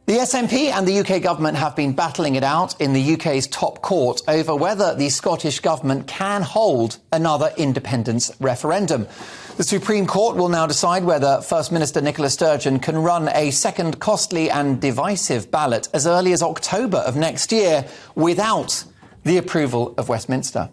The SNP and the UK government have been battling it out in the UK's top court over whether the Scottish government can hold another independence referendum. The Supreme Court will now decide whether First Minister Nicola Sturgeon can run a second costly and divisive ballot as early as October of next year without the approval of Westminster.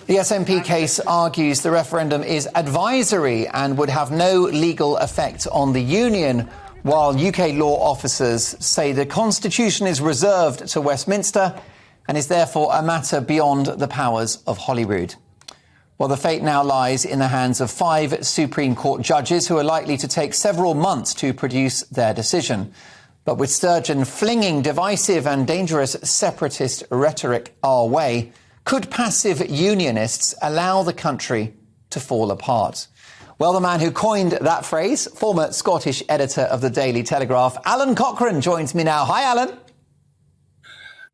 The SNP case argues the referendum is advisory and would have no legal effect on the union, while UK law officers say the Constitution is reserved to Westminster and is therefore a matter beyond the powers of Holyrood. Well, the fate now lies in the hands of 5 Supreme Court judges who are likely to take several months to produce their decision. But with Sturgeon flinging divisive and dangerous separatist rhetoric our way, could passive unionists allow the country to fall apart? Well, the man who coined that phrase, former Scottish editor of the Daily Telegraph, Alan Cochrane, joins me now. Hi, Alan.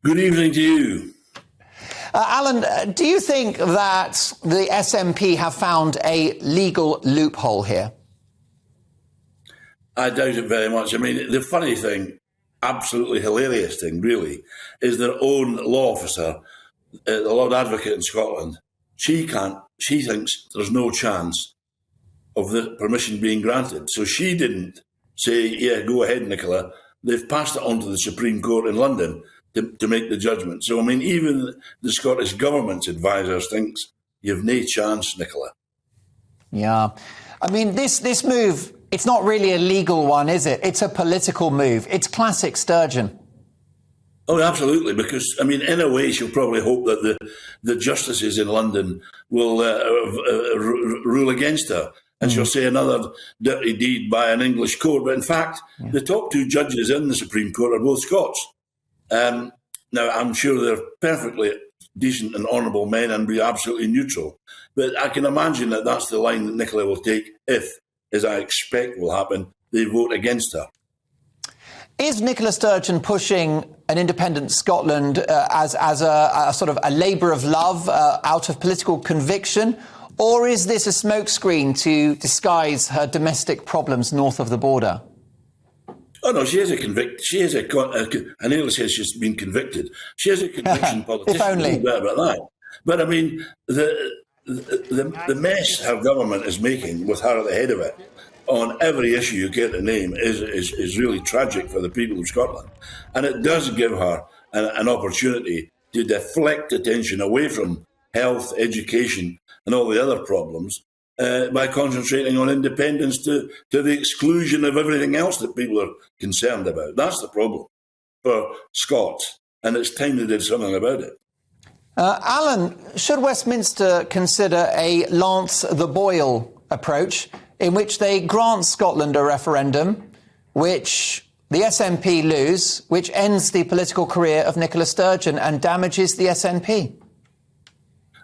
Good evening to you. Alan, do you think that the SNP have found a legal loophole here? I doubt it very much. I mean, the funny thing, absolutely hilarious thing, really, is their own law officer, the Lord Advocate in Scotland, she thinks there's no chance of the permission being granted. So she didn't say, yeah, go ahead, Nicola. They've passed it on to the Supreme Court in London to make the judgment. So, I mean, even the Scottish Government's advisors thinks you've no chance, Nicola. Yeah. I mean, this move, it's not really a legal one, is it? It's a political move. It's classic Sturgeon. Oh, absolutely, because, I mean, in a way, she'll probably hope that the justices in London will rule against her. And she'll say another dirty deed by an English court. But in fact, the top 2 judges in the Supreme Court are both Scots. Now, I'm sure they're perfectly decent and honourable men and be absolutely neutral. But I can imagine that that's the line that Nicola will take if, as I expect will happen, they vote against her. Is Nicola Sturgeon pushing an independent Scotland as a sort of a labour of love out of political conviction? Or is this a smokescreen to disguise her domestic problems north of the border? Oh, no, she is a convict. She is I nearly said she's been convicted. She is a conviction politician. If only. No doubt about that. But, I mean, the mess her government is making with her at the head of it on every issue you care to name is really tragic for the people of Scotland. And it does give her an opportunity to deflect attention away from health, education, and all the other problems by concentrating on independence to the exclusion of everything else that people are concerned about. That's the problem for Scots, and it's time they did something about it. Alan, should Westminster consider a Lance the Boyle approach in which they grant Scotland a referendum, which the SNP lose, which ends the political career of Nicola Sturgeon and damages the SNP?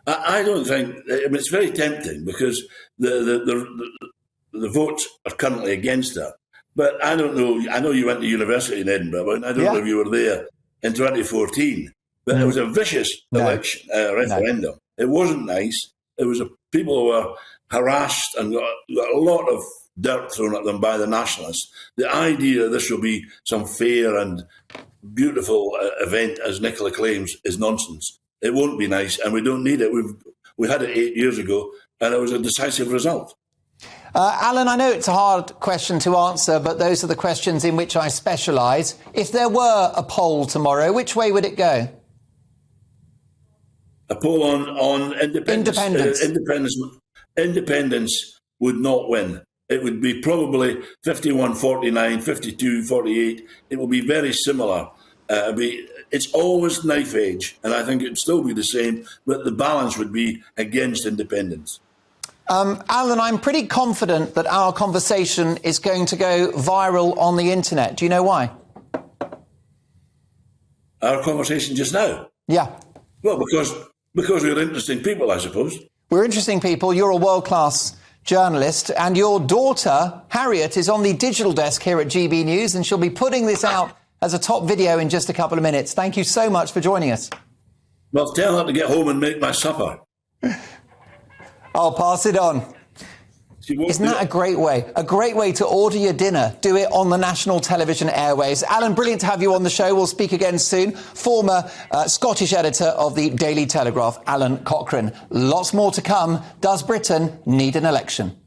I don't think. I mean, it's very tempting because the votes are currently against her. But I don't know. I know you went to university in Edinburgh, but I don't know if you were there in 2014. But it was a vicious election, referendum. No. It wasn't nice. It was people who were harassed and got a lot of dirt thrown at them by the nationalists. The idea that this will be some fair and beautiful event, as Nicola claims, is nonsense. It won't be nice, and we don't need it. We had it 8 years ago, and it was a decisive result. Alan, I know it's a hard question to answer, but those are the questions in which I specialise. If there were a poll tomorrow, which way would it go? A poll on independence. Independence would not win. It would be probably 51-49, 52-48. It will be very similar. It's always knife edge, and I think it would still be the same, but the balance would be against independence. Alan, I'm pretty confident that our conversation is going to go viral on the internet. Do you know why? Our conversation just now? Yeah. Well, because we're interesting people, I suppose. We're interesting people. You're a world-class journalist, and your daughter, Harriet, is on the digital desk here at GB News, and she'll be putting this out as a top video in just a couple of minutes. Thank you so much for joining us. Well, tell her to get home and make my supper. I'll pass it on. Isn't that a great way? A great way to order your dinner. Do it on the national television airways. Alan, brilliant to have you on the show. We'll speak again soon. Former Scottish editor of the Daily Telegraph, Alan Cochrane. Lots more to come. Does Britain need an election?